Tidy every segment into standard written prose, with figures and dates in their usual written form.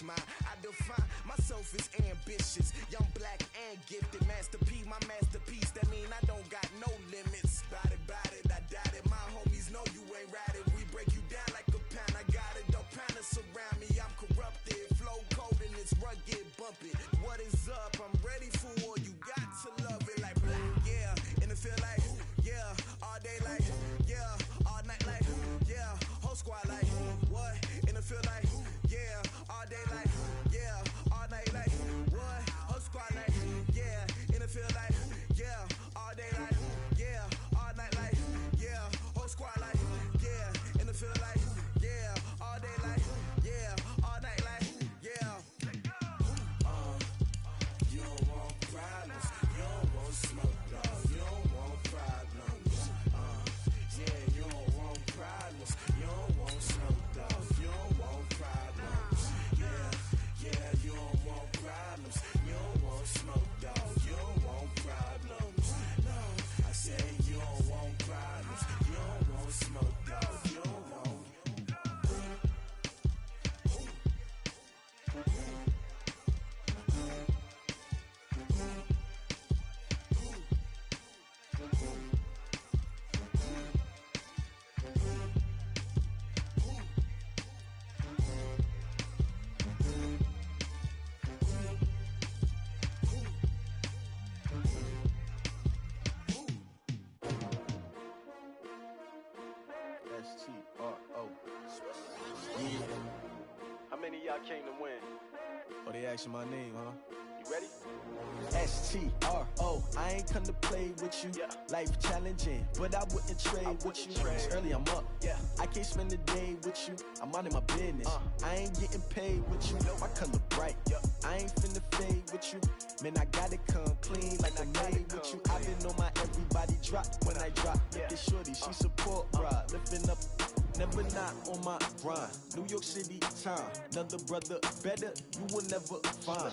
mine. I define myself as ambitious, young, black, and gifted. Master P, my masterpiece. That mean I don't got no limits. Bout it, I doubt it. My homies know you ain't ride it. We break you down like a pound. I got it, don't pound to surround me. I'm corrupted, flow cold and it's rugged, bump it. What is up? I'm ready for war. You got to love it like black, yeah. And it feel like, yeah. All day like, yeah. All night like, yeah. Whole squad like, what? And it feel like, yeah. All day like, yeah. All night like, what? Whole squad like, yeah. And it feel like, yeah. All day like, yeah. All night like, yeah. Whole squad like, yeah. And it feel like, yeah. All day like, yeah. All night like, yeah. You don't want problems. You don't want smoke, dog. You don't want problems. Yeah, you don't want problems. You don't want smoke, dog. You don't want problems. Yeah, you don't want problems. You don't want smoke, dog. You don't want problems. No, I say you don't want problems. You don't want smoke, dog. You don't want. S-T-R-O. Yeah. How many of y'all came to win? Oh, they asking my name, huh? You ready? S-T-R-O. I ain't come to play with you. Yeah. Life challenging, but I wouldn't trade with you. It's early, I'm up. Yeah. I can't spend the day with you. I'm minding my business. I ain't getting paid with you. My color bright. I ain't finna fade with you. Man, I gotta come clean like I made with you. I've been on my everybody drop when I drop. Look at shorty, she support, bruh. Lifting up, never not on my grind. New York City time, another brother better, you will never find.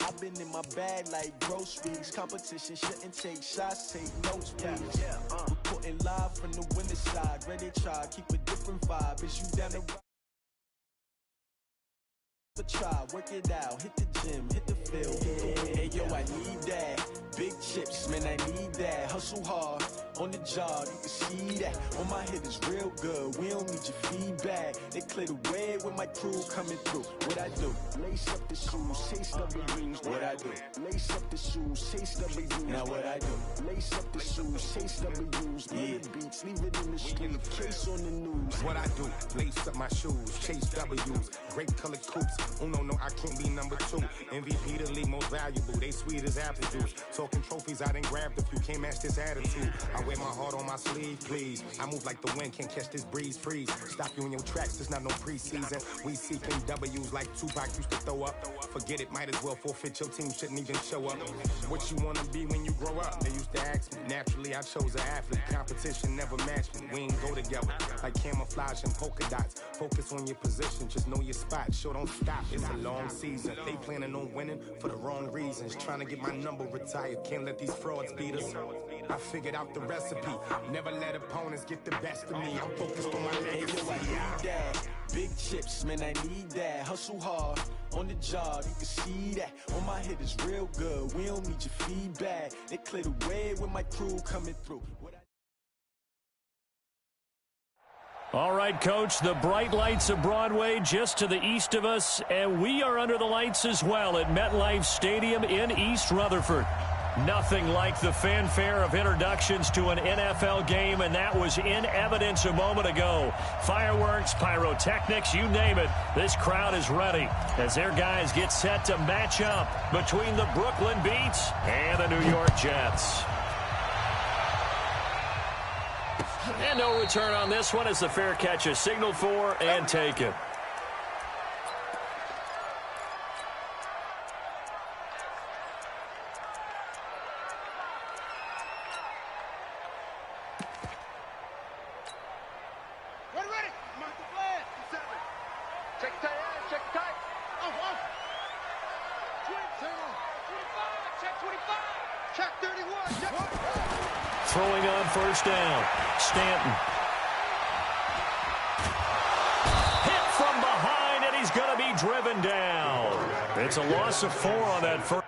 I've been in my bag like groceries. Competition shouldn't take shots, take notes, please. Reporting live from the winter side. Ready to try, keep a different vibe. Is you down the ride? Try, work it out, hit the gym, hit the field. Hey yo, I need that. Big chips, man, I need that. Hustle hard on the job, you can see that. On my head is real good, we don't need your feedback. They clear the way with my crew coming through. What I do? Lace up the shoes, chase W's. What I do? Lace up the shoes, chase W's. Now what I do? Lace up the shoes, chase W's. Yeah, beats, leave it in the street, case on the news. What I do? Lace up my shoes, chase W's. Grape colored coops. Oh no, I can't be number 2. MVP the league most valuable. They sweet as apple juice. Talking trophies, I done grabbed a few. Can't match this attitude. I wear my heart on my sleeve, please. I move like the wind, can't catch this breeze, freeze. Stop you in your tracks, there's not no preseason. We seeking W's like Tupac used to throw up. Forget it, might as well forfeit. Your team shouldn't even show up. What you wanna be when you grow up? They used to ask me. Naturally, I chose an athlete. Competition never matched me. We ain't go together. Like camouflage and polka dots. Focus on your position, just know your spot. Sure, don't stop. It's a long season. They planning on winning for the wrong reasons. Trying to get my number retired. Can't let these frauds beat us. I figured out the recipe. Never let opponents get the best of me. I'm focused on my legacy. I need that. Big chips, man, I need that. Hustle hard on the job, you can see that. On my head is real good. We don't need your feedback. They clear the way with my crew coming through. All right, Coach, the bright lights of Broadway just to the east of us, and we are under the lights as well at MetLife Stadium in East Rutherford. Nothing like the fanfare of introductions to an NFL game, and that was in evidence a moment ago. Fireworks, pyrotechnics, you name it. This crowd is ready as their guys get set to match up between the Brooklyn Beats and the New York Jets. And no return on this one as the fair catch is signaled for and taken. Ready. Mark the flag. 7. Check tight. Check tight. Off. 20. 25. Check 25. Check 31. Check 1. Throwing on first down. Stanton. Hit from behind, and he's going to be driven down. It's a loss of 4 on that first.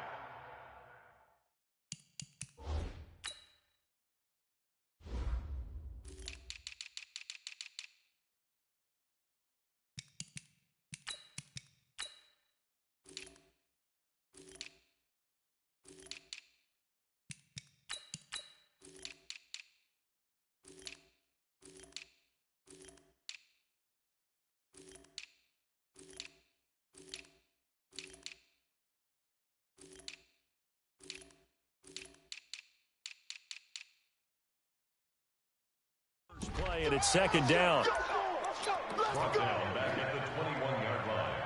Play and it's second down. Brought down back at the 21-yard line.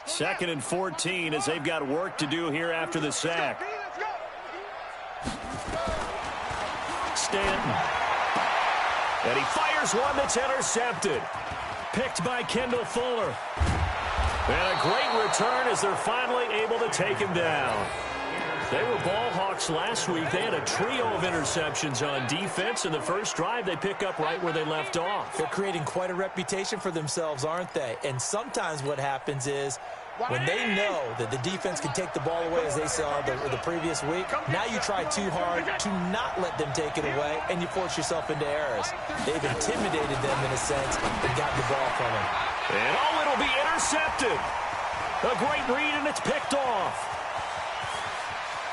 Second and 14 as they've got work to do here after the sack. Stanton. And he fires one that's intercepted. Picked by Kendall Fuller. And a great return as they're finally able to take him down. They were ball hawks last week. They had a trio of interceptions on defense. In the first drive, they pick up right where they left off. They're creating quite a reputation for themselves, aren't they? And sometimes what happens is when they know that the defense can take the ball away, as they saw the previous week, now you try too hard to not let them take it away, and you force yourself into errors. They've intimidated them in a sense and gotten the ball from them. And it'll be intercepted. A great read, and it's picked off.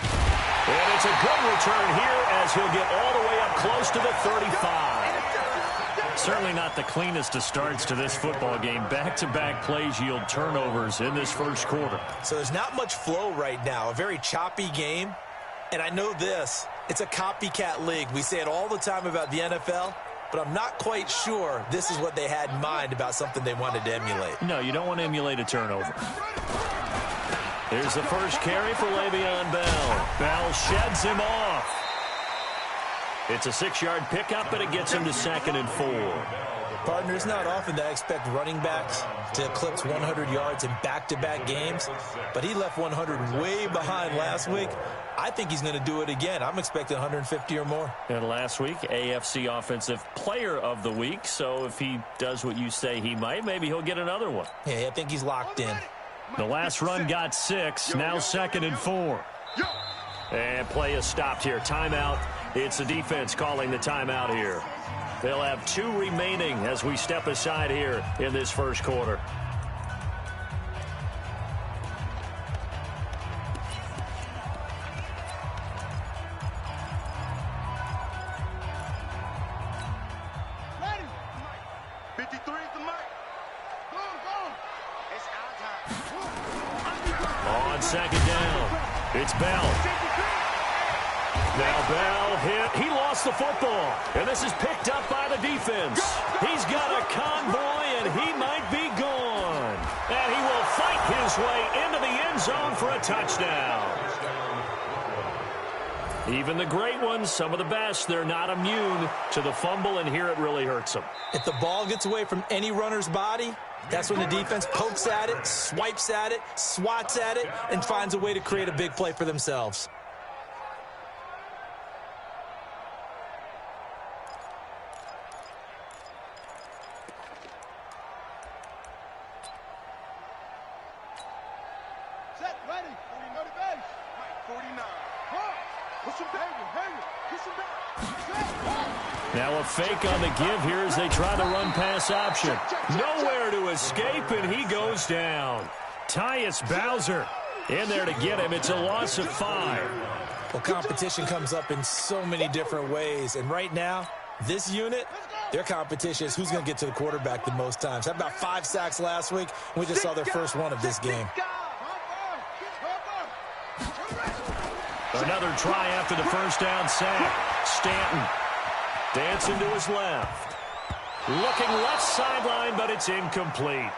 And it's a good return here as he'll get all the way up close to the 35. Certainly not the cleanest of starts to this football game. Back-to-back plays yield turnovers in this first quarter. So there's not much flow right now. A very choppy game. And I know this. It's a copycat league. We say it all the time about the NFL, but I'm not quite sure this is what they had in mind about something they wanted to emulate. No, you don't want to emulate a turnover. Here's the first carry for Le'Veon Bell. Bell sheds him off. It's a 6-yard pickup, and it gets him to 2nd and 4. Partner, it's not often that I expect running backs to eclipse 100 yards in back-to-back games, but he left 100 way behind last week. I think he's going to do it again. I'm expecting 150 or more. And last week, AFC Offensive Player of the Week, so if he does what you say he might, maybe he'll get another one. Yeah, I think he's locked in. The last run got 6, now 2nd and 4. And play is stopped here. Timeout. It's the defense calling the timeout here. They'll have 2 remaining as we step aside here in this first quarter. Ready? 53 is the mic. Go, go. It's our time. On second down, it's Bell. Now Bell hit. He lost the football. And this is picked up by the defense. He's got a convoy, and he might be gone. And he will fight his way into the end zone for a touchdown. Even the great ones, some of the best, they're not immune to the fumble, and here it really hurts them. If the ball gets away from any runner's body, that's when the defense pokes at it, swipes at it, swats at it, and finds a way to create a big play for themselves. Set, ready. 40 base. 49. Push him back. Push him back. Now a fake on the give here as they try the run-pass option. Nowhere to escape, and he goes down. Tyus Bowser in there to get him. It's a loss of 5. Well, competition comes up in so many different ways, and right now, this unit, their competition is who's going to get to the quarterback the most times. Had about 5 sacks last week, and we just saw their first one of this game. Another try after the first down sack. Stanton dancing to his left. Looking left sideline, but it's incomplete.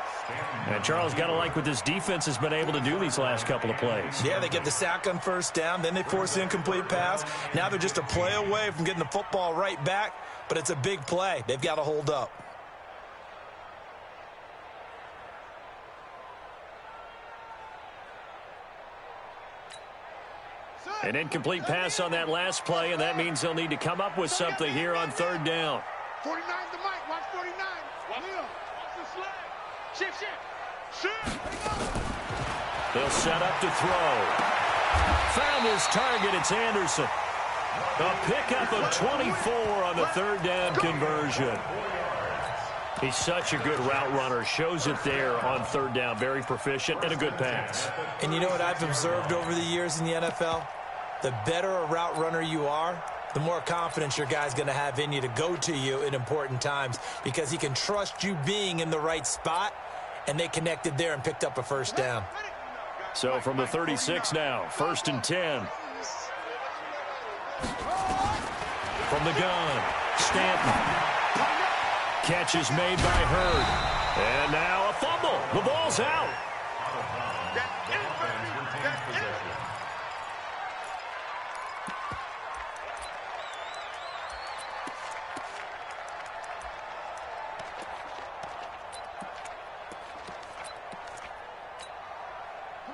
And Charles, got to like what this defense has been able to do these last couple of plays. Yeah, they get the sack on first down, then they force the incomplete pass. Now they're just a play away from getting the football right back, but it's a big play. They've got to hold up. An incomplete pass on that last play, and that means they'll need to come up with something here on third down. 49 the mic. Watch 49. Watch the slide. Shift. They'll set up to throw. Found his target. It's Anderson. A pickup of 24 on the third down conversion. He's such a good route runner. Shows it there on third down. Very proficient and a good pass. And you know what I've observed over the years in the NFL? The better a route runner you are, the more confidence your guy's going to have in you to go to you in important times because he can trust you being in the right spot, and they connected there and picked up a first down. So from the 36 now, 1st and 10. From the gun, Stanton. Catch is made by Hurd. And now a fumble. The ball's out.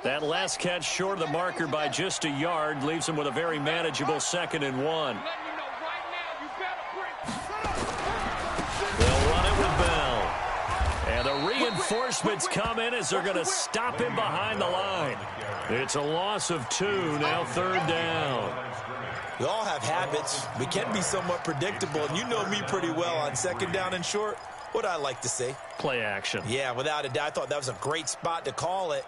That last catch short of the marker by just a yard leaves him with a very manageable 2nd and 1. They'll run it with Bell. And the reinforcements come in as they're going to stop him behind the line. It's a loss of 2, now 3rd down. We all have habits. We can be somewhat predictable, and you know me pretty well on 2nd down and short. What I like to see. Play action. Yeah, without a doubt. I thought that was a great spot to call it.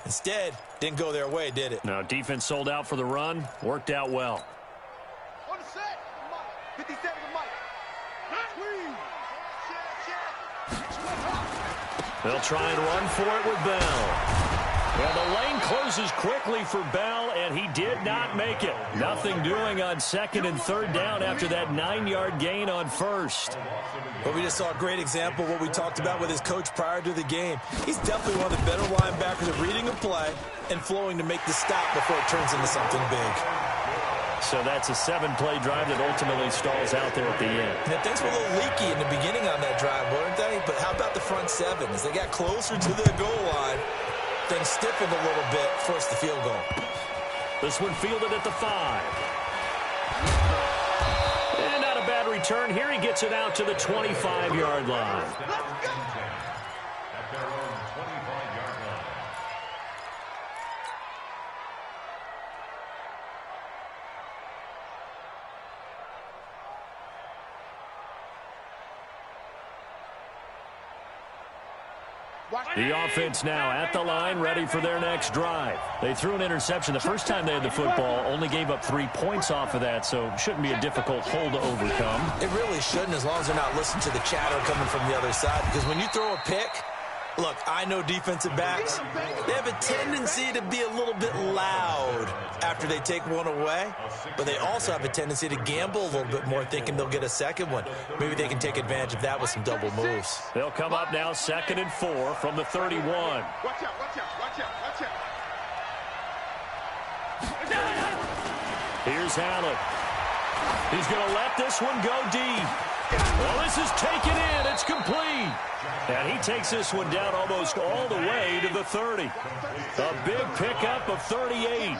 Instead, didn't go their way, did it? No, defense sold out for the run. Worked out well. On the set. 57 the mic. They'll try and run for it with Bell. Well, the lane closes quickly for Bell, and he did not make it. Nothing doing on 2nd and 3rd down after that 9-yard gain on 1st. Well, we just saw a great example of what we talked about with his coach prior to the game. He's definitely one of the better linebackers at reading a play and flowing to make the stop before it turns into something big. So that's a 7-play drive that ultimately stalls out there at the end. Now, things were a little leaky in the beginning on that drive, weren't they? But how about the front 7? As they got closer to their goal line, things stiffened a little bit, forced the field goal. This one fielded at the 5. And not a bad return. Here he gets it out to the 25-yard line. The offense now at the line, ready for their next drive. They threw an interception the first time they had the football, only gave up 3 points off of that, so shouldn't be a difficult hole to overcome. It really shouldn't, as long as they're not listening to the chatter coming from the other side, because when you throw a pick, look, I know defensive backs, they have a tendency to be a little bit loud after they take one away, but they also have a tendency to gamble a little bit more, thinking they'll get a second one. Maybe they can take advantage of that with some double moves. They'll come up now 2nd and 4 from the 31. Watch out, watch out, watch out, watch out. Here's Allen. He's going to let this one go deep. Well, this is taken in. It's complete. And he takes this one down almost all the way to the 30. A big pickup of 38.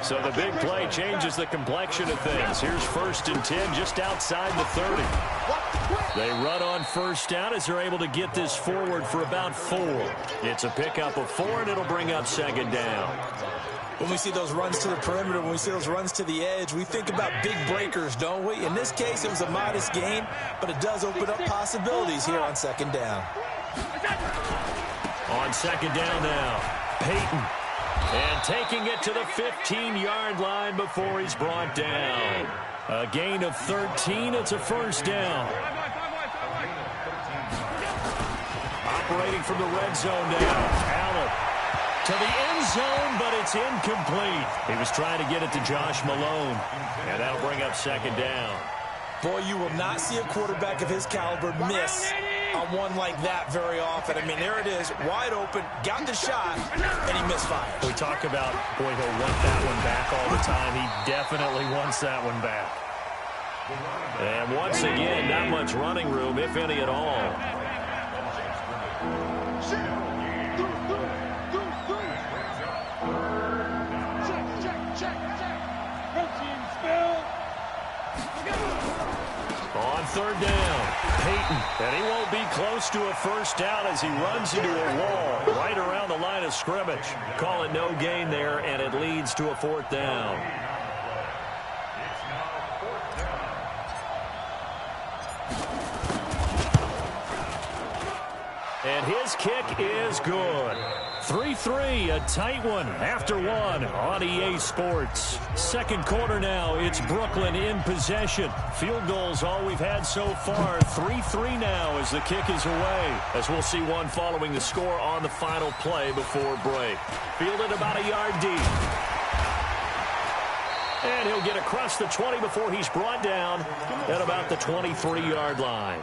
So the big play changes the complexion of things. Here's 1st and 10 just outside the 30. They run on 1st down as they're able to get this forward for about 4. It's a pickup of 4, and it'll bring up 2nd down. When we see those runs to the perimeter, when we see those runs to the edge, we think about big breakers, don't we? In this case, it was a modest gain, but it does open up possibilities here on 2nd down. On 2nd down now, Peyton. And taking it to the 15-yard line before he's brought down. A gain of 13. It's a 1st down. Operating from the red zone now, Allen. To the end zone, but it's incomplete. He was trying to get it to Josh Malone, and that'll bring up 2nd down. Boy, you will not see a quarterback of his caliber miss on one like that very often. I mean, there it is, wide open, got the shot, and he misfires. We talk about, boy, he'll want that one back all the time. He definitely wants that one back. And once again, not much running room, if any at all. third down. Peyton, and he won't be close to a first down as he runs into a wall right around the line of scrimmage. Call it no gain there, and it leads to a fourth down. And his kick is good. 3-3, a tight one after one on EA Sports. Second quarter now, it's Brooklyn in possession. Field goals all we've had so far. 3-3 now as the kick is away. As we'll see one following the score on the final play before break. Fielded about a yard deep. And he'll get across the 20 before he's brought down at about the 23-yard line.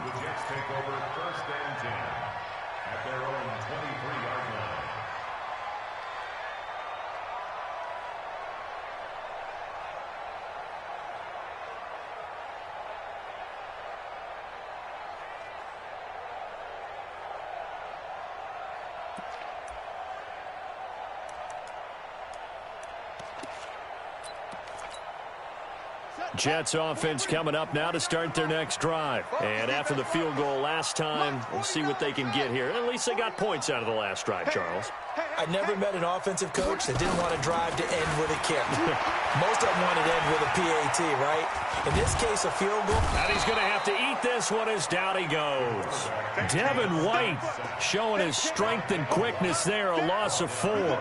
Jets offense coming up now to start their next drive. And after the field goal last time, we'll see what they can get here. At least they got points out of the last drive, Charles. I never met an offensive coach that didn't want to drive to end with a kick. Most of them want to end with a PAT, right? In this case, a field goal. And he's going to have to eat this one as down he goes. Devin White showing his strength and quickness there, a loss of 4.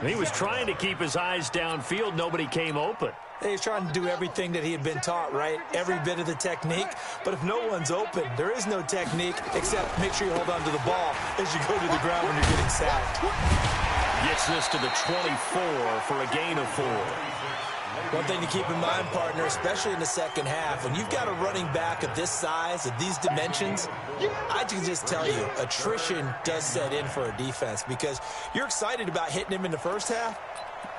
He was trying to keep his eyes downfield. Nobody came open. He's trying to do everything that he had been taught, right? Every bit of the technique. But if no one's open, there is no technique except make sure you hold on to the ball as you go to the ground when you're getting sacked. Gets this to the 24 for a gain of 4. One thing to keep in mind, partner, especially in the second half, when you've got a running back of this size, of these dimensions, I can just tell you, attrition does set in for a defense because you're excited about hitting him in the first half.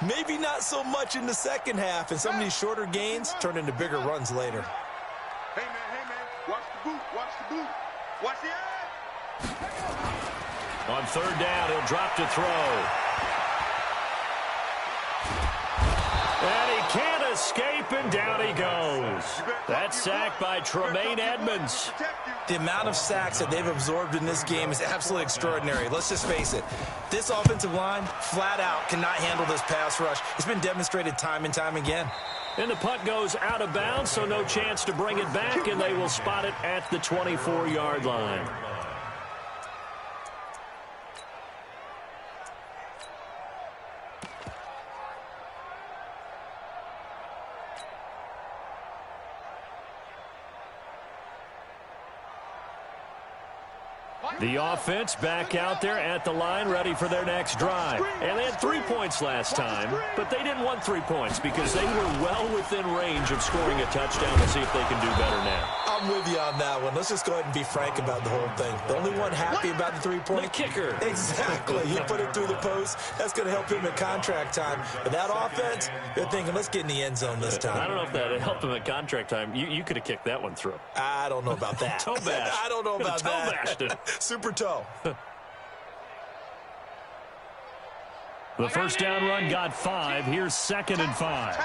Maybe not so much in the second half, and some of these shorter gains turn into bigger runs later. Hey, man, watch the boot, watch the boot. Watch the eye. On third down, he'll drop to throw. And he can't escape, and down he goes. That's sacked by Tremaine Edmonds. The amount of sacks that they've absorbed in this game is absolutely extraordinary. Let's just face it. This offensive line, flat out, cannot handle this pass rush. It's been demonstrated time and time again. And the punt goes out of bounds, so no chance to bring it back, and they will spot it at the 24-yard line. The offense back out there at the line, ready for their next drive. And they had 3 points last time, but they didn't want 3 points because they were well within range of scoring a touchdown. We'll see if they can do better now. I'm with you on that one. Let's just go ahead and be frank about the whole thing. The only one happy about the 3-point? The kicker. Exactly. He put it through the post. That's going to help him at contract time. But that offense, they're thinking, let's get in the end zone this time. I don't know if that helped him at contract time. You could have kicked that one through. I don't know about that. Toe bash. I don't know about toe that. Bashed it. Super toe. The first down run got 5. Here's 2nd and 5.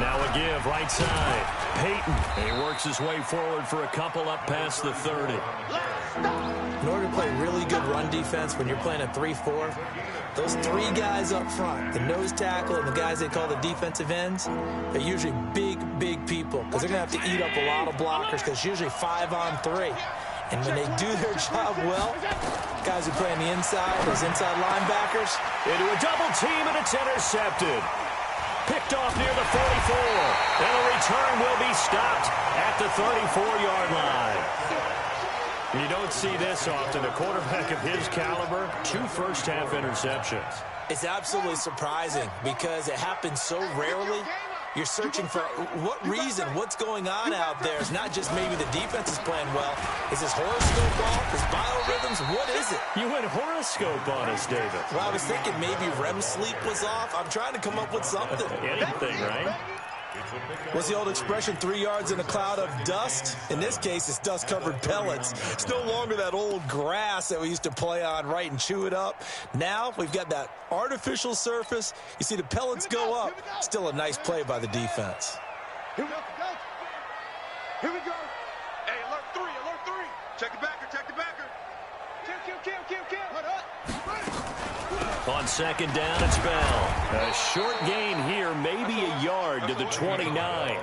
Now a give right side. Peyton. He works his way forward for a couple up past the 30. In order to play really good run defense when you're playing a 3-4, those 3 guys up front, the nose tackle and the guys they call the defensive ends, they're usually big people because they're going to have to eat up a lot of blockers because it's usually 5 on 3. And when they do their job well, guys who play on the inside, those inside linebackers. Into a double team, and it's intercepted. Picked off near the 44. And a return will be stopped at the 34-yard line. You don't see this often. A quarterback of his caliber, 2 first-half interceptions. It's absolutely surprising because it happens so rarely. You're searching for what reason, what's going on out there. It's not just maybe the defense is playing well. Is his horoscope off? His biorhythms? What is it? You went horoscope on us, David. Well, I was thinking maybe REM sleep was off. I'm trying to come up with something. Anything, right? What's the old expression, 3 yards in a cloud of dust? In this case, it's dust-covered pellets. It's no longer that old grass that we used to play on, right, and chew it up. Now we've got that artificial surface. You see the pellets go up. Still a nice play by the defense. Here we go. Here we go. Hey, alert three. Check the backer. Kill. Hold up. On second down, it's Bell. A short gain here, maybe a yard to the 29.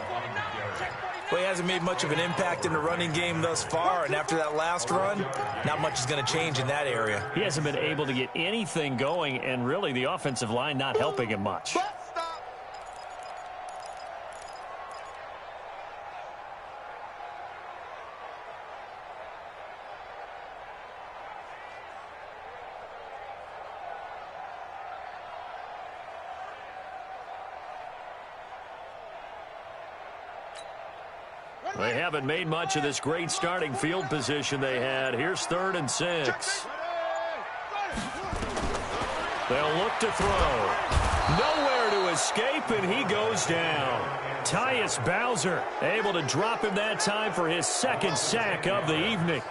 Well, he hasn't made much of an impact in the running game thus far, and after that last run, not much is going to change in that area. He hasn't been able to get anything going, and really the offensive line not helping him much. They haven't made much of this great starting field position they had. Here's 3rd and 6. They'll look to throw. Nowhere to escape, and he goes down. Tyus Bowser able to drop him that time for his 2nd sack of the evening.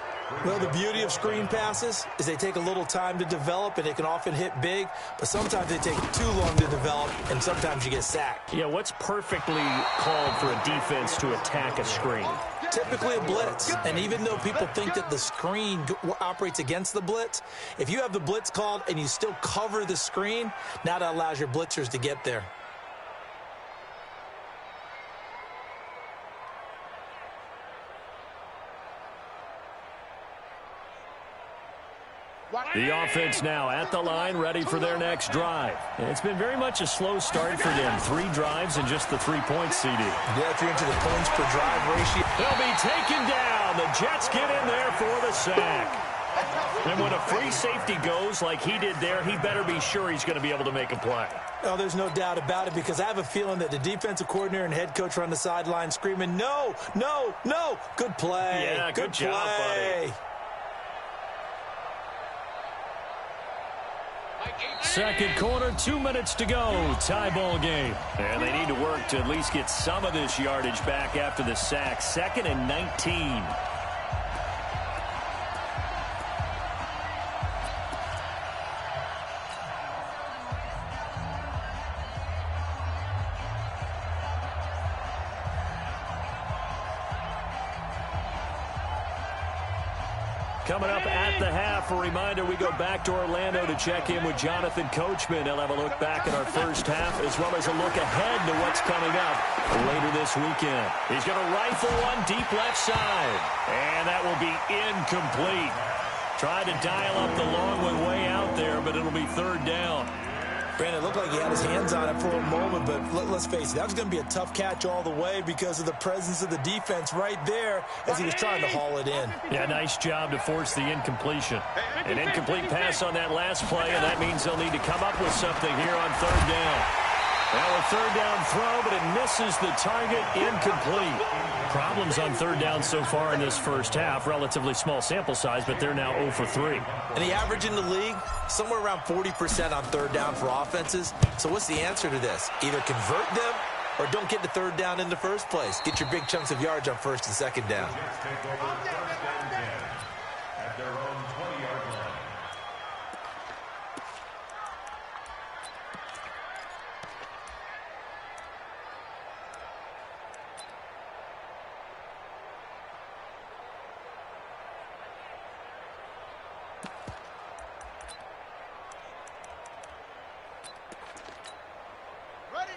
Well, the beauty of screen passes is they take a little time to develop, and they can often hit big, but sometimes they take too long to develop, and sometimes you get sacked. Yeah, what's perfectly called for a defense to attack a screen? Typically a blitz, and even though people think that the screen operates against the blitz, if you have the blitz called and you still cover the screen, now that allows your blitzers to get there. The offense now at the line, ready for their next drive. And it's been very much a slow start for them. 3 drives and just the 3 points, CD. Yeah, if you're into the points per drive ratio. They'll be taken down. The Jets get in there for the sack. And when a free safety goes like he did there, he better be sure he's going to be able to make a play. Oh, there's no doubt about it, because I have a feeling that the defensive coordinator and head coach are on the sideline screaming, no. Good play. Yeah, good job, buddy. Second quarter, 2 minutes to go. Tie ball game. And they need to work to at least get some of this yardage back after the sack. 2nd and 19. Coming up at the half, a reminder, we go back to Orlando to check in with Jonathan Coachman. He'll have a look back at our first half, as well as a look ahead to what's coming up later this weekend. He's going to rifle one deep left side, and that will be incomplete. Tried to dial up the long one way out there, but it'll be 3rd down. Brandon, it looked like he had his hands on it for a moment, but let's face it, that was going to be a tough catch all the way because of the presence of the defense right there as he was trying to haul it in. Yeah, nice job to force the incompletion. An incomplete pass on that last play, and that means they'll need to come up with something here on 3rd down. Now a 3rd down throw, but it misses the target, incomplete. Problems on 3rd down so far in this first half. Relatively small sample size, but they're now 0 for 3. And the average in the league, somewhere around 40% on 3rd down for offenses. So what's the answer to this? Either convert them or don't get the 3rd down in the first place. Get your big chunks of yards on 1st and 2nd down. At their own 20-yard line.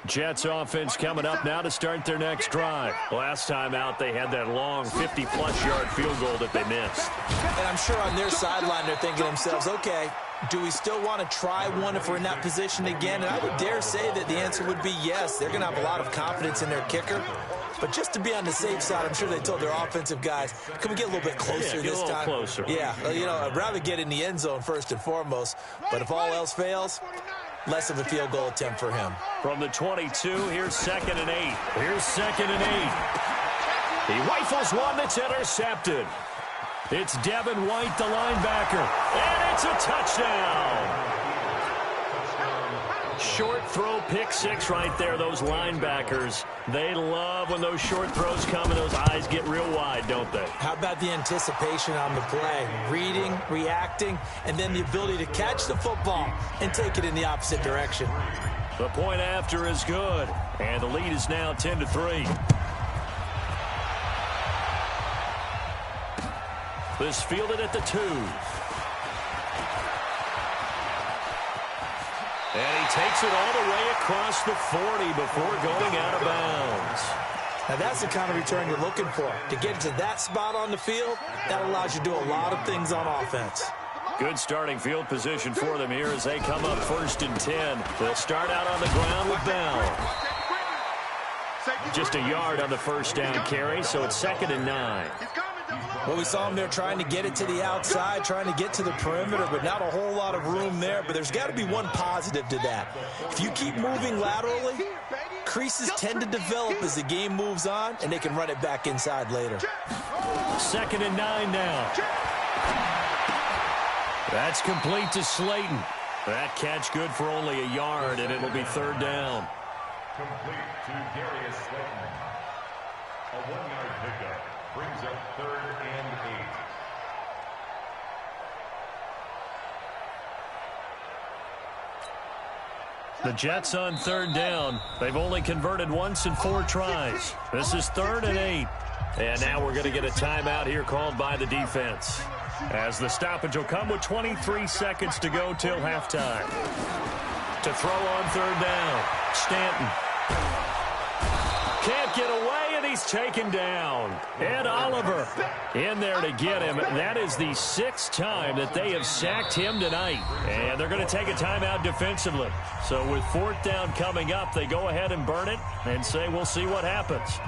Jets offense coming up now to start their next drive. Last time out, they had that long 50-plus yard field goal that they missed. And I'm sure on their sideline they're thinking to themselves, okay, do we still want to try one if we're in that position again? And I would dare say that the answer would be yes. They're going to have a lot of confidence in their kicker. But just to be on the safe side, I'm sure they told their offensive guys, can we get a little bit closer this time? Closer. Yeah, I'd rather get in the end zone first and foremost. But if all else fails, less of a field goal attempt for him. From the 22, here's 2nd and 8. Here's 2nd and 8. He rifles one that's intercepted. It's Devin White, the linebacker. And it's a touchdown. Short throw, pick six right there. Those linebackers, they love when those short throws come and those eyes get real wide, don't they? How about the anticipation on the play? Reading, reacting, and then the ability to catch the football and take it in the opposite direction. The point after is good, and the lead is now 10-3. This fielded at the 2. And he takes it all the way across the 40 before going out of bounds. Now that's the kind of return you're looking for. To get to that spot on the field, that allows you to do a lot of things on offense. Good starting field position for them here as they come up 1st and 10. They'll start out on the ground with Bell. Just a yard on the first down carry, so it's 2nd and 9. Well, we saw him there trying to get it to the outside, trying to get to the perimeter, but not a whole lot of room there. But there's got to be one positive to that. If you keep moving laterally, creases tend to develop as the game moves on, and they can run it back inside later. 2nd and 9 now. That's complete to Slayton. That catch good for only a yard, and it'll be 3rd down. Complete to Darius Slayton. A 1-yard pickup brings up 3rd and 8. The Jets on 3rd down. They've only converted once in 4 tries. This is 3rd and 8. And now we're going to get a timeout here called by the defense, as the stoppage will come with 23 seconds to go till halftime. To throw on 3rd down, Stanton. Can't get away, and he's taken down. Ed Oliver in there to get him. That is the 6th time that they have sacked him tonight. And they're going to take a timeout defensively. So with 4th down coming up, they go ahead and burn it and say we'll see what happens.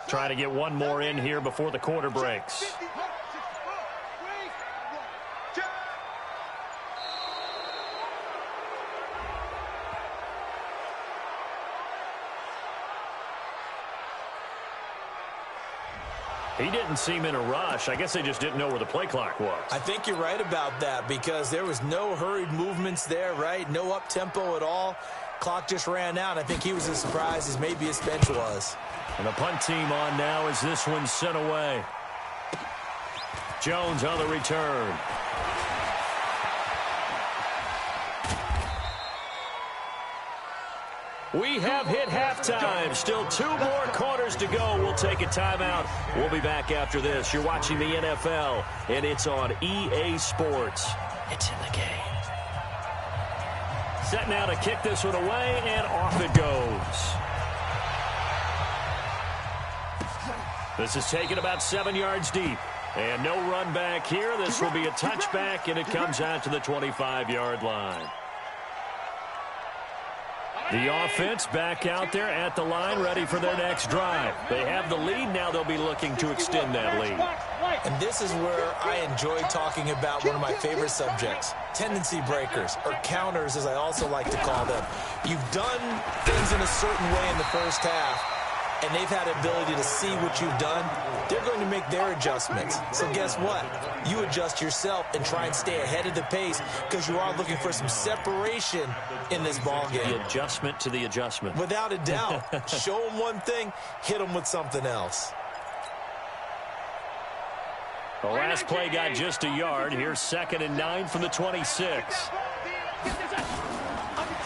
Try to get one more in here before the quarter breaks. He didn't seem in a rush. I guess they just didn't know where the play clock was. I think you're right about that because there was no hurried movements there, right? No up-tempo at all. Clock just ran out. I think he was as surprised as maybe his bench was. And the punt team on now as this one's sent away. Jones on the return. We have hit halftime. Still 2 more quarters to go. We'll take a timeout. We'll be back after this. You're watching the NFL, and it's on EA Sports. It's in the game. Set now to kick this one away, and off it goes. This is taken about 7 yards deep. And no run back here. This will be a touchback, and it comes out to the 25-yard line. The offense back out there at the line, ready for their next drive. They have the lead. Now they'll be looking to extend that lead. And this is where I enjoy talking about one of my favorite subjects, tendency breakers, or counters, as I also like to call them. You've done things in a certain way in the first half, and they've had the ability to see what you've done. They're going to make their adjustments. So guess what? You adjust yourself and try and stay ahead of the pace because you are looking for some separation in this ball game. The adjustment to the adjustment. Without a doubt. Show them one thing, hit them with something else. The last play got just a yard. Here's 2nd and 9 from the 26.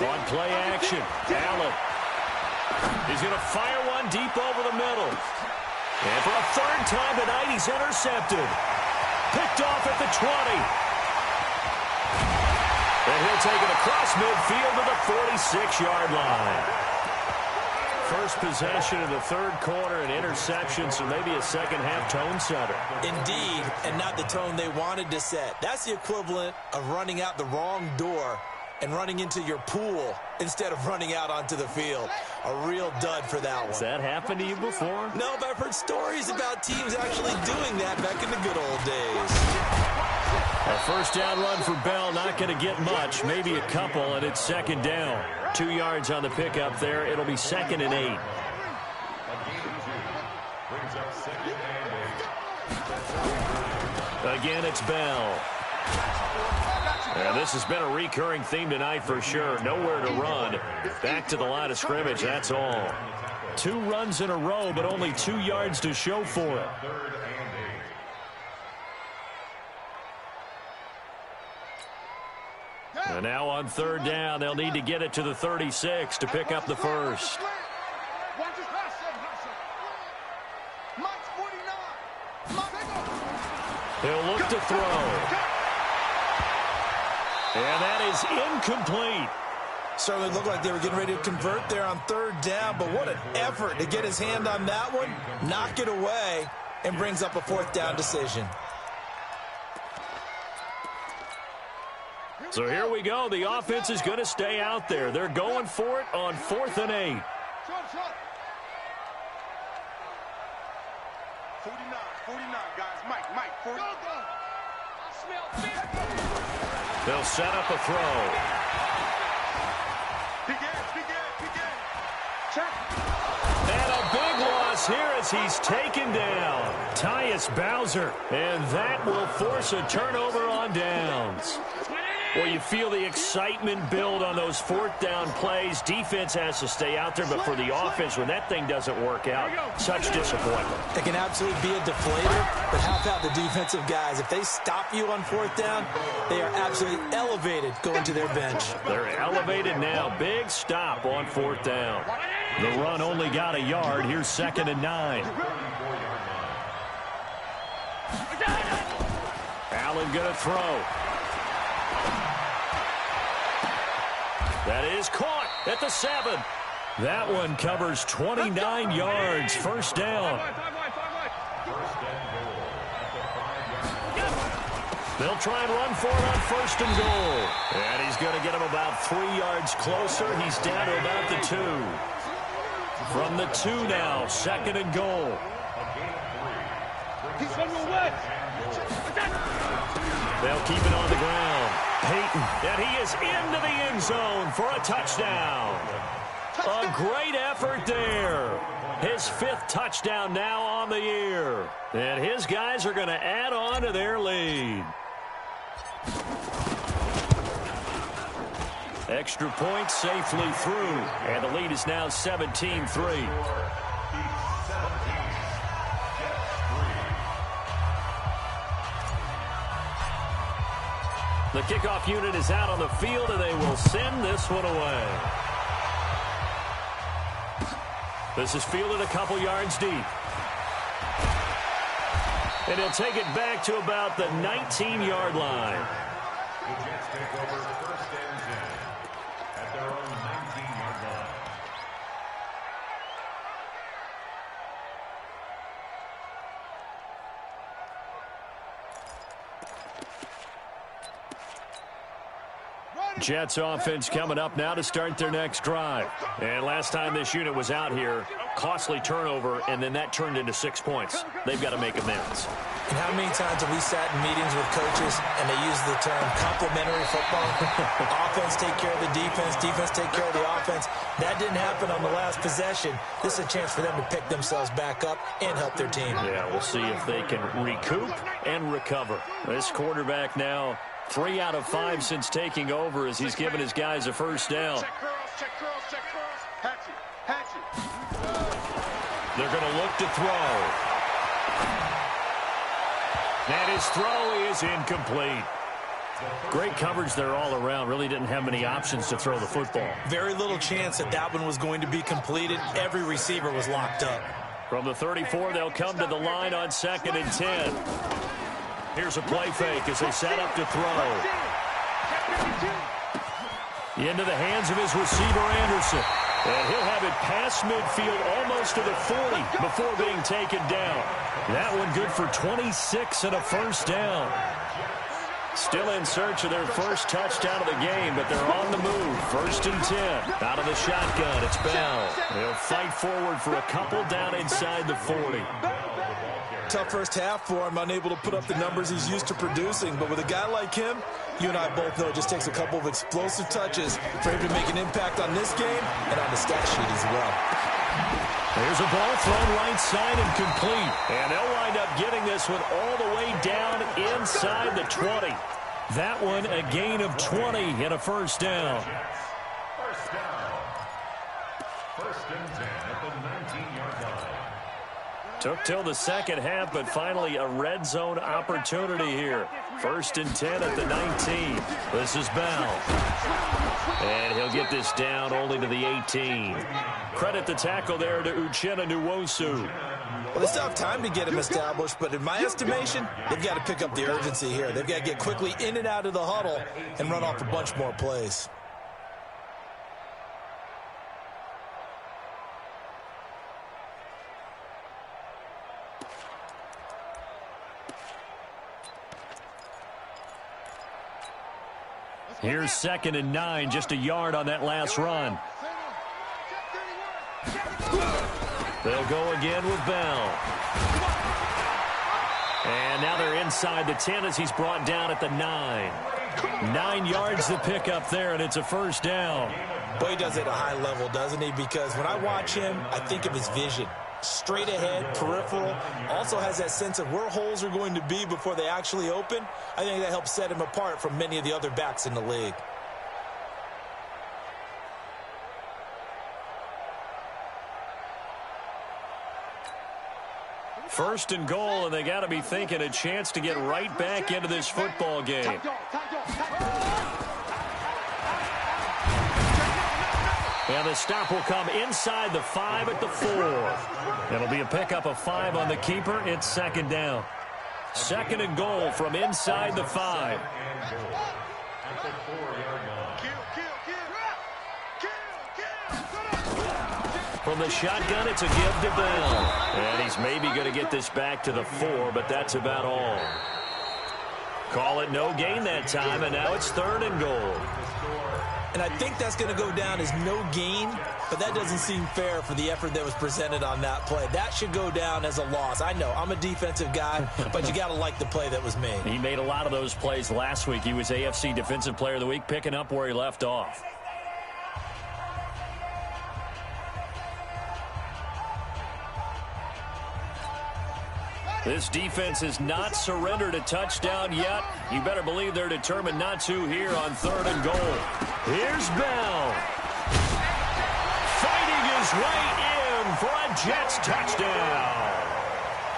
On play action, Allen. He's going to fire one deep over the middle. And for a 3rd time tonight, he's intercepted. Picked off at the 20. And he'll take it across midfield to the 46-yard line. First possession of the third quarter, an interception, so maybe a second-half tone setter. Indeed, and not the tone they wanted to set. That's the equivalent of running out the wrong door and running into your pool instead of running out onto the field. A real dud for that one. Has that happened to you before? No, but I've heard stories about teams actually doing that back in the good old days. A first down run for Bell, not going to get much, maybe a couple, and it's second down. 2 yards on the pickup there. It'll be 2nd and 8. Again, it's Bell. And this has been a recurring theme tonight for sure. Nowhere to run. Back to the line of scrimmage, that's all. 2 runs in a row, but only 2 yards to show for it. And now on third down, they'll need to get it to the 36 to pick up the first. He'll look to throw. And that is incomplete. Certainly looked like they were getting ready to convert there on third down, but what an effort to get his hand on that one, knock it away, and brings up a fourth down decision. So here we go. The offense is going to stay out there. They're going for it on 4th and 8. 49, guys. Mike, 40. They'll set up a throw. Begin. Check. And a big loss here as he's taken down. Tyus Bowser. And that will force a turnover on downs. Well, you feel the excitement build on those fourth down plays. Defense has to stay out there, but for the offense, when that thing doesn't work out, such disappointment. It can absolutely be a deflator, but how about the defensive guys? If they stop you on fourth down, they are absolutely elevated going to their bench. They're elevated now. Big stop on fourth down. The run only got a yard. Here's 2nd and 9. Allen going to throw. That is caught at the 7. That one covers 29 yards. First down. They'll try and run for it on 1st and goal. And he's going to get him about 3 yards closer. He's down to about the 2. From the 2 now, 2nd and goal. They'll keep it on the ground. Peyton, and he is into the end zone for a touchdown. A great effort there. His 5th touchdown now on the year. And his guys are going to add on to their lead. Extra point safely through. And the lead is now 17-3. The kickoff unit is out on the field, and they will send this one away. This is fielded a couple yards deep. And he'll take it back to about the 19-yard line. The Jets take over 1st and 10 at their own 19-yard line. Jets offense coming up now to start their next drive. And last time this unit was out here, costly turnover, and then that turned into 6 points. They've got to make amends. And how many times have we sat in meetings with coaches and they use the term complementary football? Offense take care of the defense, defense take care of the offense. That didn't happen on the last possession. This is a chance for them to pick themselves back up and help their team. Yeah, we'll see if they can recoup and recover. This quarterback now 3 out of 5 since taking over as he's given his guys a first down. Check curls. Hatchet. They're going to look to throw. And his throw is incomplete. Great coverage there all around. Really didn't have many options to throw the football. Very little chance that one was going to be completed. Every receiver was locked up. From the 34, they'll come to the line on 2nd and 10. Here's a play fake as they set up to throw. Into the hands of his receiver, Anderson. And he'll have it past midfield almost to the 40 before being taken down. That one good for 26 and a first down. Still in search of their first touchdown of the game, but they're on the move. 1st and 10. Out of the shotgun, it's Bell. They'll fight forward for a couple down inside the 40. Tough first half for him, unable to put up the numbers he's used to producing. But with a guy like him, you and I both know it just takes a couple of explosive touches for him to make an impact on this game and on the stat sheet as well. There's a ball thrown right side and complete. And they'll wind up getting this one all the way down inside the 20. That one a gain of 20 and a first down. First down. 1st and 10 at the 19-yard line. Took till the second half, but finally a red zone opportunity here. 1st and 10 at the 19. This is Bell. And he'll get this down only to the 18. Credit the tackle there to Uchenna Nwosu. Well, they still have time to get him established, but in my estimation, they've got to pick up the urgency here. They've got to get quickly in and out of the huddle and run off a bunch more plays. Here's 2nd and 9, just a yard on that last run. They'll go again with Bell. And now they're inside the 10 as he's brought down at the 9. 9 yards to pick up there, and it's a first down. Boy, he does it at a high level, doesn't he? Because when I watch him, I think of his vision. Straight ahead, peripheral, also has that sense of where holes are going to be before they actually open. I think that helps set him apart from many of the other backs in the league. First and goal, and they got to be thinking a chance to get right back into this football game. And the stop will come inside the 5 at the 4. It'll be a pickup of 5 on the keeper. It's 2nd down. 2nd and goal from inside the 5. From the shotgun, it's a give to Bell. And he's maybe going to get this back to the 4, but that's about all. Call it no gain that time, and now it's 3rd and goal. And I think that's going to go down as no gain, but that doesn't seem fair for the effort that was presented on that play. That should go down as a loss. I know, I'm a defensive guy, but you got to like the play that was made. He made a lot of those plays last week. He was AFC Defensive Player of the Week, picking up where he left off. This defense has not surrendered a touchdown yet. You better believe they're determined not to here on 3rd and goal. Here's Bell. Fighting his way in for a Jets touchdown.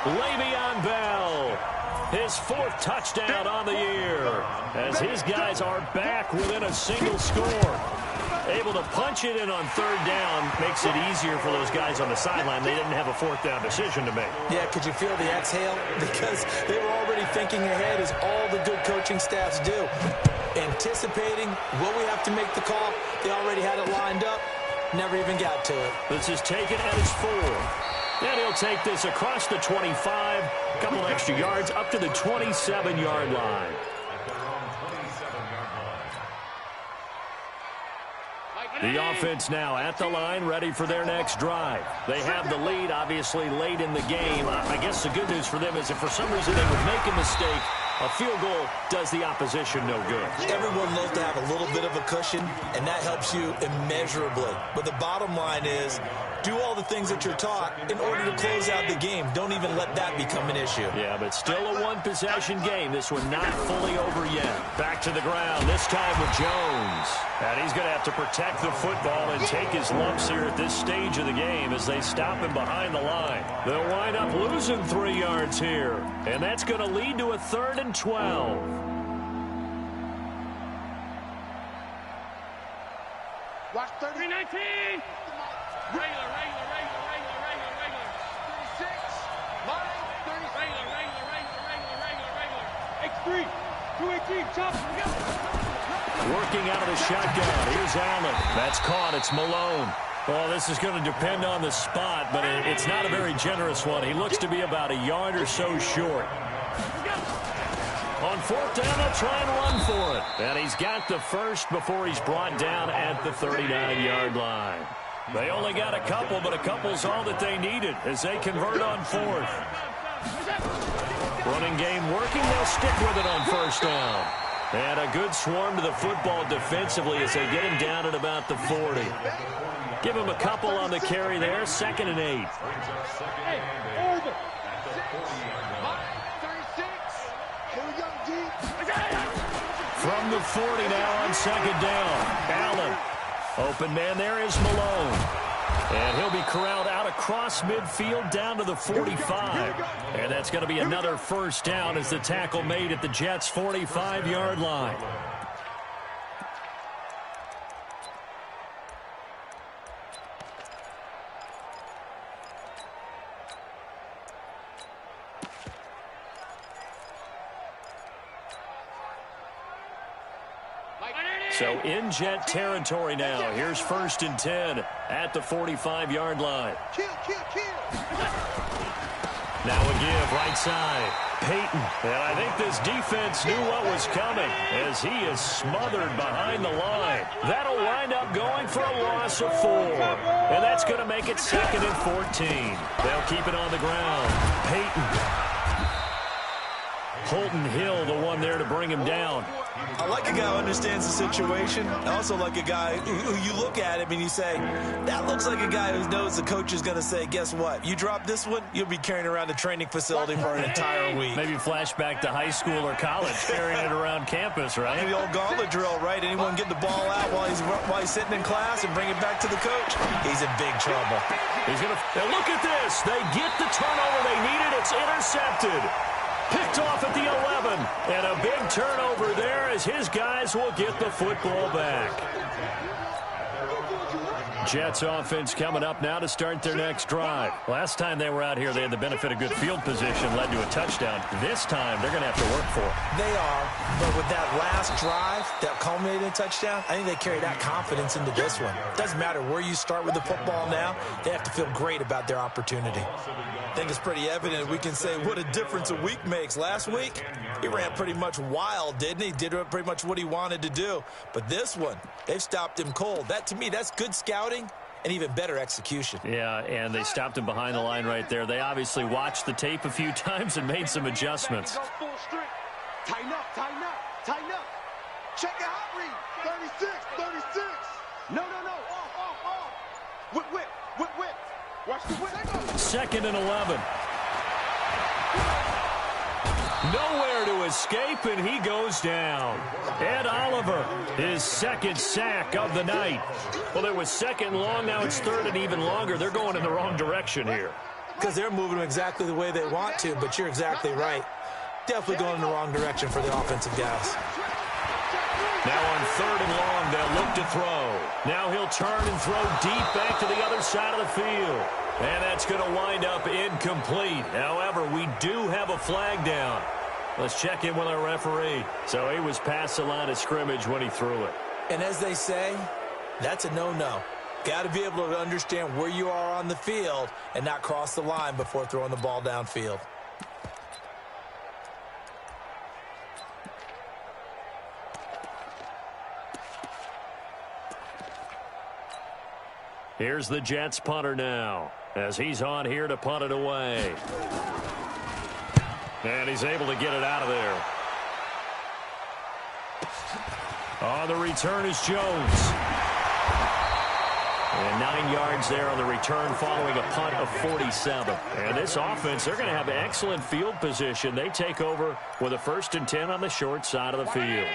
Le'Veon Bell, his 4th touchdown on the year, as his guys are back within a single score. Able to punch it in on 3rd down makes it easier for those guys on the sideline. They didn't have a 4th down decision to make. Yeah, could you feel the exhale? Because they were already thinking ahead, as all the good coaching staffs do. Anticipating, will we have to make the call? They already had it lined up. Never even got to it. This is taken at his 4. And he'll take this across the 25. A couple extra yards up to the 27-yard line. The offense now at the line, ready for their next drive. They have the lead, obviously, late in the game. I guess the good news for them is if for some reason they would make a mistake, a field goal does the opposition no good. Everyone loves to have a little bit of a cushion, and that helps you immeasurably. But the bottom line is, do all the things that you're taught in order to close out the game. Don't even let that become an issue. Yeah, but still a one-possession game. This one not fully over yet. Back to the ground, this time with Jones. And he's going to have to protect the football and take his lumps here at this stage of the game as they stop him behind the line. They'll wind up losing 3 yards here. And that's going to lead to a 3rd and 12. Watch 30-19. Regular. 36. Line, 30. Regular. X3. 218. Chop. Working out of the shotgun. Here's Allen. That's caught. It's Malone. Well, this is going to depend on the spot, but it's not a very generous one. He looks to be about a yard or so short. On fourth down, they'll try and run for it. And he's got the first before he's brought down at the 39-yard line. They only got a couple, but a couple's all that they needed as they convert on fourth. Running game working. They'll stick with it on first down. And a good swarm to the football defensively as they get him down at about the 40. Give him a couple on the carry there. 2nd and 8. From the 40 now on 2nd down. Allen. Open man there is Malone. And he'll be corralled out across midfield down to the 45. And that's going to be another first down as the tackle made at the Jets' 45-yard line. So in Jet territory now. Here's 1st and 10 at the 45-yard line. Now a give right side. Peyton. And I think this defense knew what was coming as he is smothered behind the line. That'll wind up going for a loss of 4. And that's going to make it 2nd and 14. They'll keep it on the ground. Peyton. Holton Hill, the one there to bring him down. I like a guy who understands the situation. I also like a guy who you look at him and you say, that looks like a guy who knows the coach is going to say, guess what? You drop this one, you'll be carrying around the training facility for an entire week. Maybe flashback to high school or college, carrying it around campus, right? The old gauntlet drill, right? Anyone get the ball out while he's sitting in class and bring it back to the coach? He's in big trouble. He's going to look at this. They get the turnover they needed. It's intercepted. Picked off at the 11. And a big turnover there as his guys will get the football back. Jets offense coming up now to start their next drive. Last time they were out here, they had the benefit of good field position, led to a touchdown. This time, they're going to have to work for it. They are, but with that last drive that culminated in a touchdown, I think they carry that confidence into this one. Doesn't matter where you start with the football now, they have to feel great about their opportunity. I think it's pretty evident we can say what a difference a week makes. Last week, he ran pretty much wild, didn't he? Did pretty much what he wanted to do. But this one, they've stopped him cold. That, to me, that's good scouting and even better execution. Yeah, and they stopped him behind the line right there. They obviously watched the tape a few times and made some adjustments. Tighten up, tighten up, tighten up. Check the hot read. 36, 36. No. Off. Whip. Watch the whip. 2nd and 11. Nowhere to escape, and he goes down. Ed Oliver, his 2nd sack of the night. Well, it was 2nd long, now it's 3rd and even longer. They're going in the wrong direction here. Because they're moving exactly the way they want to, but you're exactly right. Definitely going in the wrong direction for the offensive guys. Now on 3rd and long, they'll look to throw. Now he'll turn and throw deep back to the other side of the field. And that's going to wind up incomplete. However, we do have a flag down. Let's check in with our referee. So he was past the line of scrimmage when he threw it. And as they say, that's a no-no. Got to be able to understand where you are on the field and not cross the line before throwing the ball downfield. Here's the Jets punter now as he's on here to punt it away. And he's able to get it out of there. On the return is Jones. And 9 yards there on the return following a punt of 47. And this offense, they're going to have excellent field position. They take over with a 1st and 10 on the short side of the field.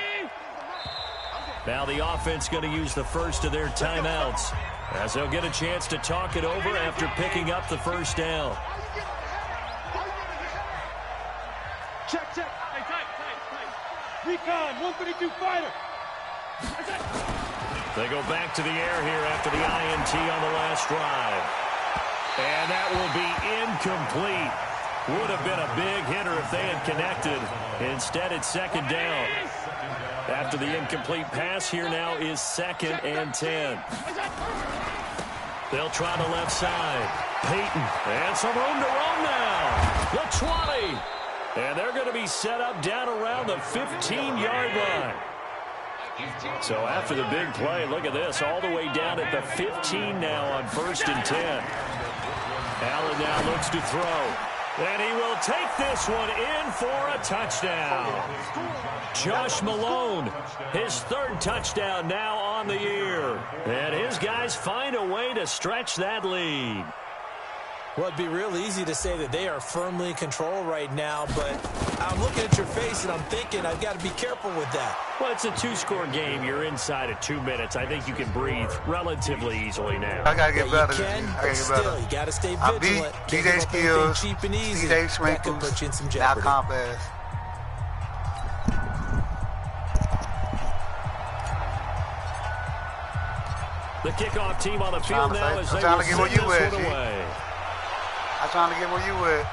Now the offense going to use the first of their timeouts as they'll get a chance to talk it over after picking up the first down. Check. Hey, tight. Recon, 132 fighter. They go back to the air here after the INT on the last drive. And that will be incomplete. Would have been a big hitter if they had connected. Instead, it's 2nd down. After the incomplete pass, here now is 2nd and 10. They'll try the left side. Peyton, and some room to roam now. The 20. And they're going to be set up down around the 15-yard line. So after the big play, look at this, all the way down at the 15 now on 1st and 10. Allen now looks to throw. And he will take this one in for a touchdown. Josh Malone, his 3rd touchdown now on the year. And his guys find a way to stretch that lead. Well, it'd be real easy to say that they are firmly in control right now, but I'm looking at your face and I'm thinking I've got to be careful with that. Well, it's a 2-score game. You're inside at 2 minutes. I think you can breathe relatively easily now. I got to get better. You can, but still, you got to stay vigilant. I beat DJ Skills, cheap and easy. DJ That could Sprinkles, put you in some now jeopardy. Compass. The kickoff team on the field now as they trying will to get where send you this at, one G. away. I'm trying to get where you at.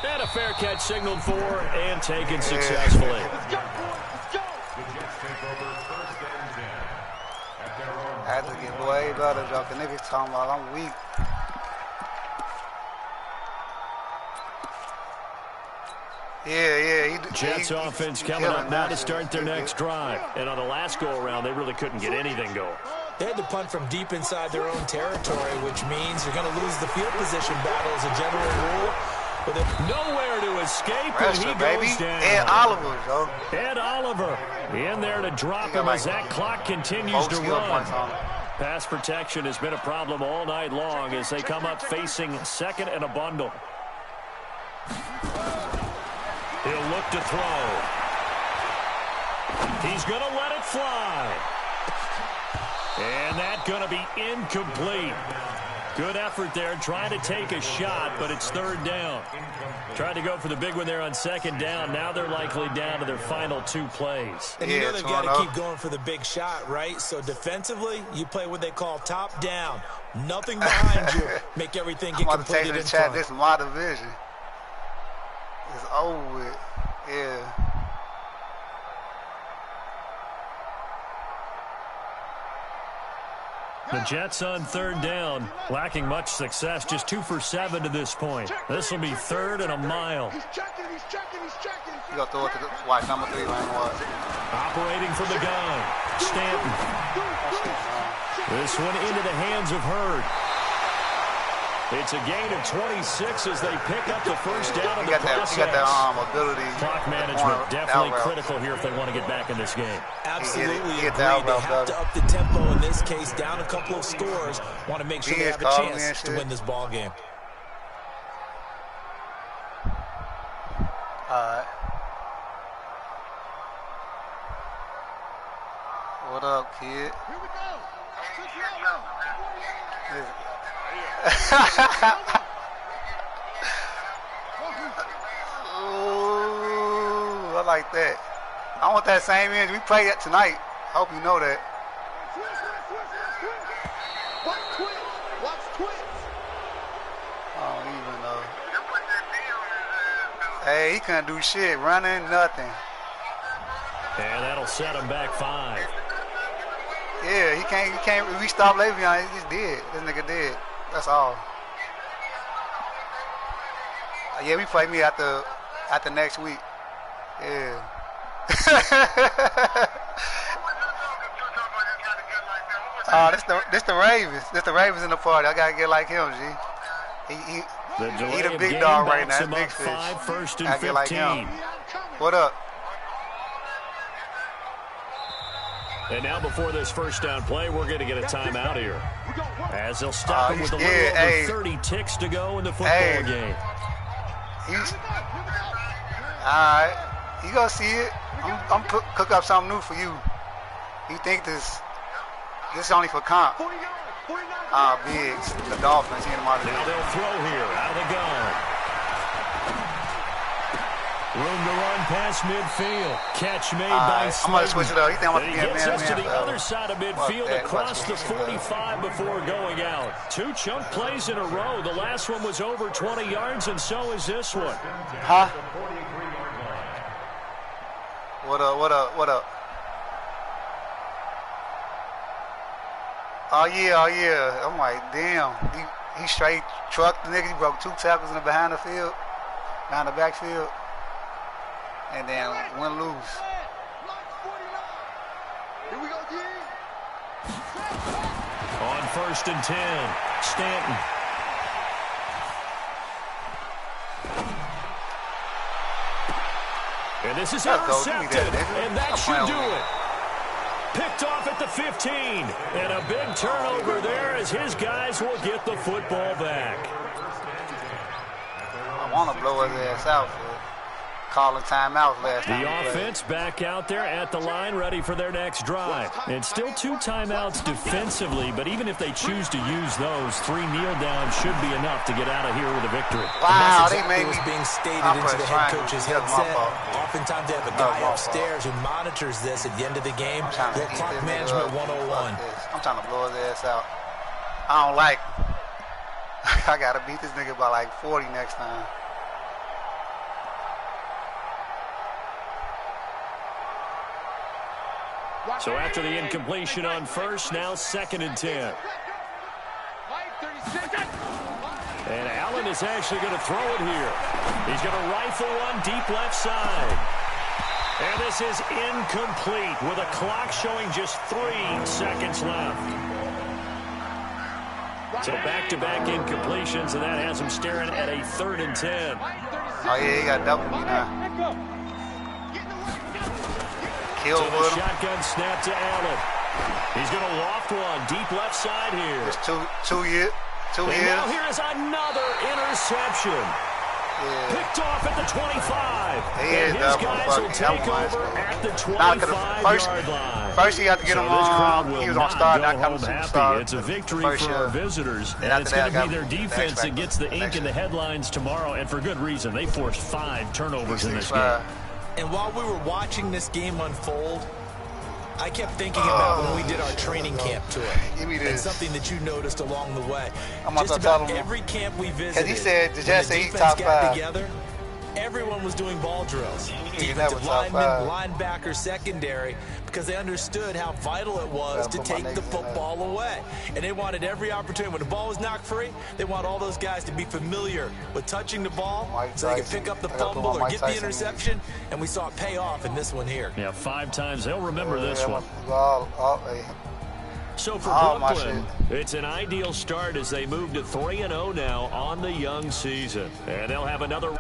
And a fair catch signaled for and taken successfully. Let's go, boys. Let's go. I had to get way better, though, because niggas talking about I'm weak. Yeah. Jets offense coming up now to start their next drive. And on the last go-around, they really couldn't get anything going. They had to punt from deep inside their own territory, which means you're going to lose the field position battle as a general rule. But nowhere to escape, Pressure, and he baby. goes down. Ed Oliver, though. Ed Oliver in there to drop him as that clock continues to run. Pass protection has been a problem all night long as they come up facing 2nd and a bundle. He'll look to throw. He's going to let it fly. And that's going to be incomplete. Good effort there, trying to take a shot, but it's 3rd down. Tried to go for the big one there on 2nd down. Now they're likely down to their final 2 plays. And you know they've got to keep going for the big shot, right? So defensively, you play what they call top down. Nothing behind you. Make everything get completed in front. This is my division. It's over with. Yeah. The Jets on 3rd down, lacking much success, just 2 for 7 to this point. This will be 3rd and a mile. He's checking. You got to throw it to the white number 3 line what? Operating from the gun, Stanton. This one into the hands of Hurd. It's a gain of 26 as they pick up the 1st down in the process. He got that ability. Clock management definitely critical here if they want to get back in this game. Absolutely agreed. They have to up the tempo in this case, down a couple of scores. Want to make sure they have a chance to win this ball game. What up, kid? Here we go. Ooh, I like that. I want that same energy. We play that tonight. Hope you know that. Watch twins. I don't even know. Hey, he couldn't do shit. Running, nothing. And that'll set him back 5. Yeah, he can't. If we stop Le'Veon, he's dead. This nigga dead. That's all. Yeah, we play me after next week. Yeah. This the Ravens. This the Ravens in the party. I gotta get like him, G. He the big dog right now. Big fish. 1st and 15. I get like him. What up? And now before this 1st down play, we're going to get a timeout here. As they'll stop him with a little over 30 ticks to go in the football game. All right. You gonna see it. I'm cook up something new for you. You think this is only for comp. Biggs, the Dolphins, he in my Now they'll throw here, out of the gun. Room to run past midfield. Catch made by Slayton. I'm going to switch it up. You think I'm going to be a gets us to the man, other side of midfield across the 45 before going out. 2 chunk plays in a row. The last one was over 20 yards, and so is this one. Huh? What up? Oh yeah. I'm like, damn. He straight trucked the nigga. He broke 2 tackles in the behind the backfield, and then went loose. Here we go, G. On 1st and 10, Stanton. And this is intercepted, and that should do it. Picked off at the 15, and a big turnover there as his guys will get the football back. I want to blow his ass out for calling timeouts last time. The offense back out there at the line, ready for their next drive. It's still 2 timeouts defensively, but even if they choose to use those, 3 kneel downs should be enough to get out of here with a victory. Wow, they made me being stated into the head coach's headset. Oftentimes they have a guy upstairs who monitors this at the end of the game. Little clock management 101. I'm trying to blow his ass out. I don't like I got to beat this nigga by like 40 next time. So after the incompletion on 1st, now 2nd and 10. And Allen is actually going to throw it here. He's going to rifle one deep left side. And this is incomplete with a clock showing just 3 seconds left. So back-to-back incompletions, and that has him staring at a 3rd and 10. Oh, yeah, he got double me now. So the shotgun snap to Allen. He's going to loft one deep left side here. It's two years. And now here is another interception. Yeah. Picked off at the 25. And his guys will take over at the 25-yard line. First, you have to get him on. He was on start, not coming to It's a victory for our visitors. And it's going to be their defense that gets the ink in the headlines tomorrow, and for good reason. They forced 5 turnovers in this game. And while we were watching this game unfold, I kept thinking about when we did our training camp tour. And something that you noticed along the way. Just about every camp we visited, he said, the defense got together, everyone was doing ball drills. Defensive linemen, linebacker, secondary, because they understood how vital it was to take the football away. And they wanted every opportunity. When the ball was knocked free, they want all those guys to be familiar with touching the ball so they can pick up the fumble or get the interception. And we saw it pay off in this one here. Yeah, 5 times. They'll remember this one. So for Brooklyn, it's an ideal start as they move to 3-0 now on the young season. And they'll have another